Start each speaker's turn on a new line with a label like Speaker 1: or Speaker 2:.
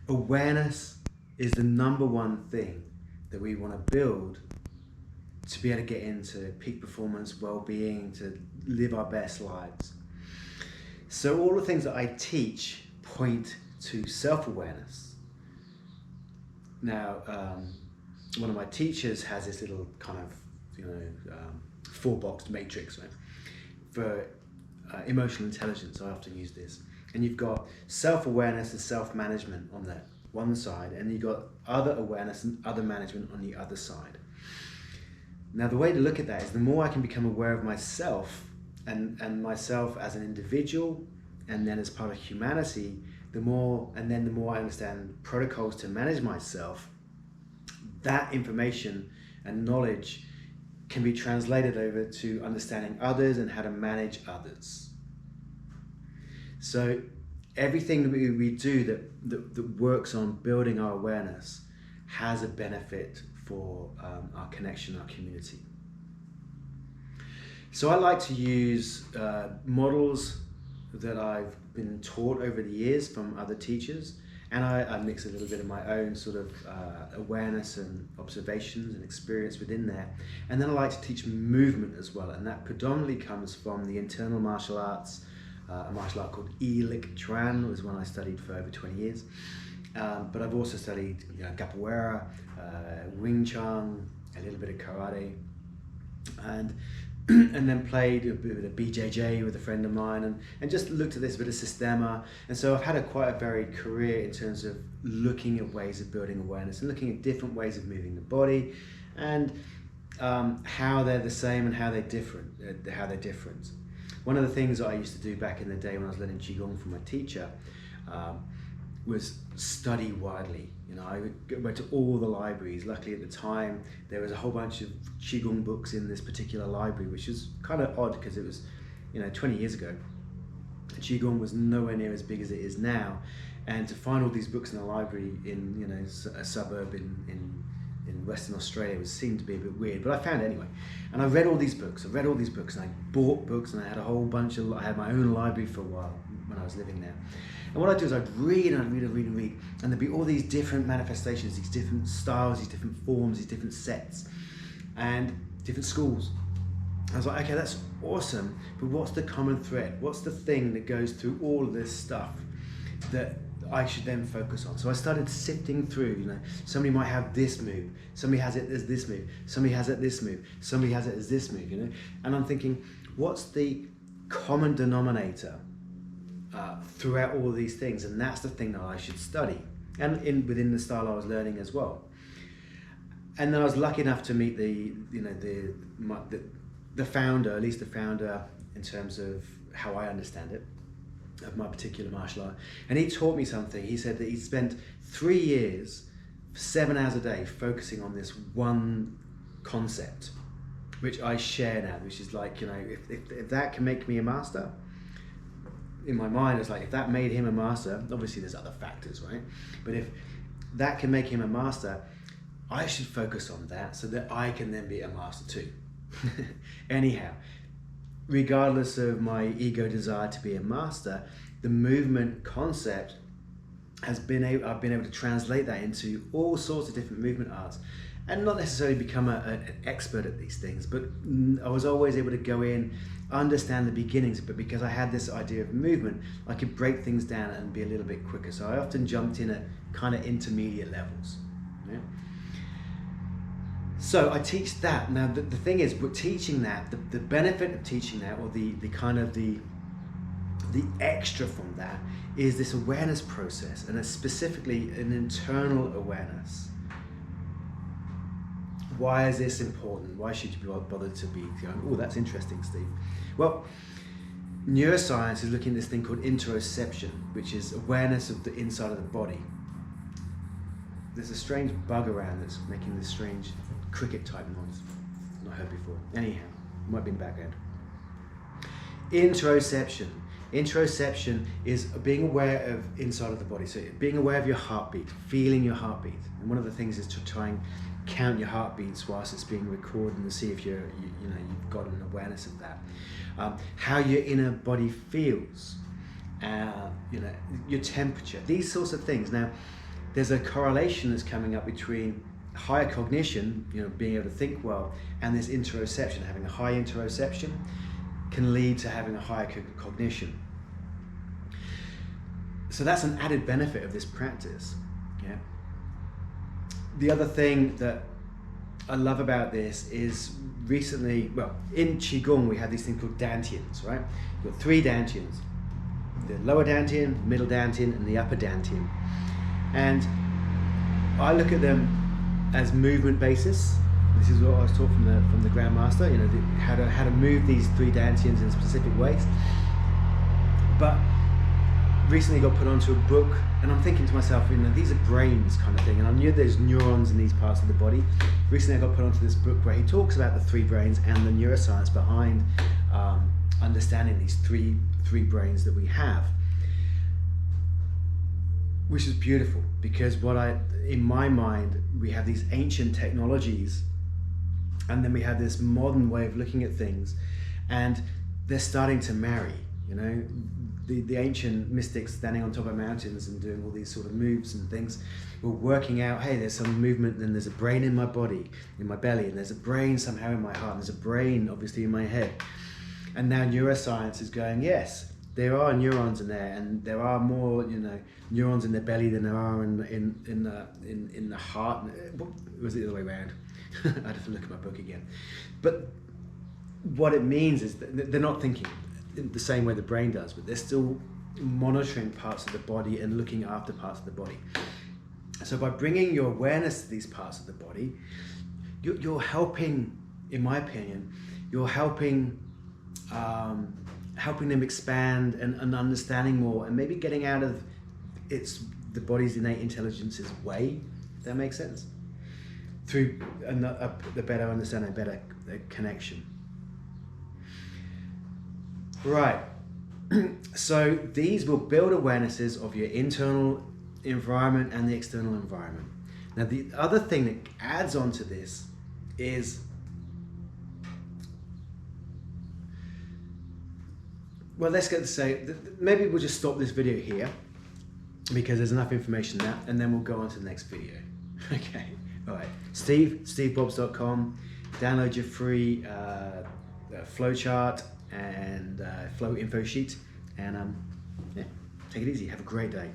Speaker 1: awareness is the number one thing that we want to build to be able to get into peak performance, well-being, to live our best lives. So all the things that I teach point to self-awareness. Now, one of my teachers has this little kind of, four-box matrix, right? For emotional intelligence, I often use this. And you've got self-awareness and self-management on the one side, and you've got other awareness and other management on the other side. Now, the way to look at that is the more I can become aware of myself and myself as an individual, and then as part of humanity, the more I understand protocols to manage myself, that information and knowledge can be translated over to understanding others and how to manage others. So everything that we do that works on building our awareness has a benefit for our connection, our community. So I like to use models that I've been taught over the years from other teachers, and I mix a little bit of my own sort of awareness and observations and experience within there. And then I like to teach movement as well, and that predominantly comes from the internal martial arts. A martial art called Elik Chuan was one I studied for over 20 years. But I've also studied capoeira, Wing Chun, a little bit of karate, and then played a bit of BJJ with a friend of mine, and just looked at this bit of Systema. And so I've had quite a varied career in terms of looking at ways of building awareness and looking at different ways of moving the body, and how they're the same and how they're different. One of the things that I used to do back in the day when I was learning Qigong from my teacher was study widely. I went to all the libraries. Luckily at the time there was a whole bunch of Qigong books in this particular library, which was kind of odd because it was 20 years ago. Qigong was nowhere near as big as it is now, and to find all these books in a library in a suburb in Western Australia seemed to be a bit weird, but I found it anyway. And I read all these books, and I bought books, and I had a whole bunch I had my own library for a while when I was living there. And what I'd do is I'd read, and there'd be all these different manifestations, these different styles, these different forms, these different sets, and different schools. I was like, okay, that's awesome, but what's the common thread? What's the thing that goes through all of this stuff that I should then focus on? So I started sifting through, somebody might have this move, somebody has it as this move, somebody has it this move, somebody has it as this move, and I'm thinking, what's the common denominator throughout all of these things? And that's the thing that I should study, and within the style I was learning as well. And then I was lucky enough to meet the founder, at least the founder in terms of how I understand it, of my particular martial art. And he taught me something. He said that he spent 3 years, 7 hours a day, focusing on this one concept, which I share now, which is like, if that can make me a master, in my mind it's like, if that made him a master, obviously there's other factors, right? But if that can make him a master, I should focus on that so that I can then be a master too. Anyhow, regardless of my ego desire to be a master, the movement concept I've been able to translate that into all sorts of different movement arts, and not necessarily become an expert at these things, but I was always able to go in, understand the beginnings, but because I had this idea of movement, I could break things down and be a little bit quicker. So I often jumped in at kind of intermediate levels. Yeah? So I teach that. Now the thing is, with teaching that, the benefit of teaching that, or the extra from that, is this awareness process, and specifically an internal awareness. Why is this important? Why should you be bothered to be going, oh, that's interesting, Steve? Well, neuroscience is looking at this thing called interoception, which is awareness of the inside of the body. There's a strange bug around that's making this strange cricket type noise I've not heard before. Anyhow, it might be in the background. Interoception. Interoception is being aware of inside of the body. So being aware of your heartbeat, feeling your heartbeat. And one of the things is to try and count your heartbeats whilst it's being recorded and see if you've got an awareness of that. How your inner body feels, your temperature, these sorts of things. Now, there's a correlation that's coming up between higher cognition, being able to think well, and this interoception. Having a high interoception can lead to having a higher cognition. So that's an added benefit of this practice. Yeah. The other thing that I love about this is recently, in Qigong we have these things called dantians, right? You've got 3 dantians: the lower dantian, middle dantian, and the upper dantian. And I look at them as movement basis. This is what I was taught from the Grandmaster, how to move these 3 dantians in specific ways. But recently got put onto a book, and I'm thinking to myself, these are brains kind of thing, and I knew there's neurons in these parts of the body. Recently I got put onto this book where he talks about the 3 brains and the neuroscience behind understanding these three brains that we have, which is beautiful, because in my mind, we have these ancient technologies, and then we have this modern way of looking at things, and they're starting to marry. The ancient mystics standing on top of mountains and doing all these sort of moves and things were working out, hey, there's some movement, and there's a brain in my body, in my belly, and there's a brain somehow in my heart, and there's a brain obviously in my head. And now neuroscience is going, yes, there are neurons in there, and there are more, neurons in the belly than there are in the heart. Was it the other way around? I'd have to look at my book again. But what it means is that they're not thinking in the same way the brain does, but they're still monitoring parts of the body and looking after parts of the body. So by bringing your awareness to these parts of the body, you're helping, in my opinion, you're helping them expand and understanding more, and maybe getting out of the body's innate intelligence's way, if that makes sense, through the better understanding, better connection. Right, so these will build awarenesses of your internal environment and the external environment. Now the other thing that adds on to this is, maybe we'll just stop this video here, because there's enough information there, and then we'll go on to the next video. Okay, all right, stevebobs.com, download your free flowchart and flow info sheet, and take it easy. Have a great day.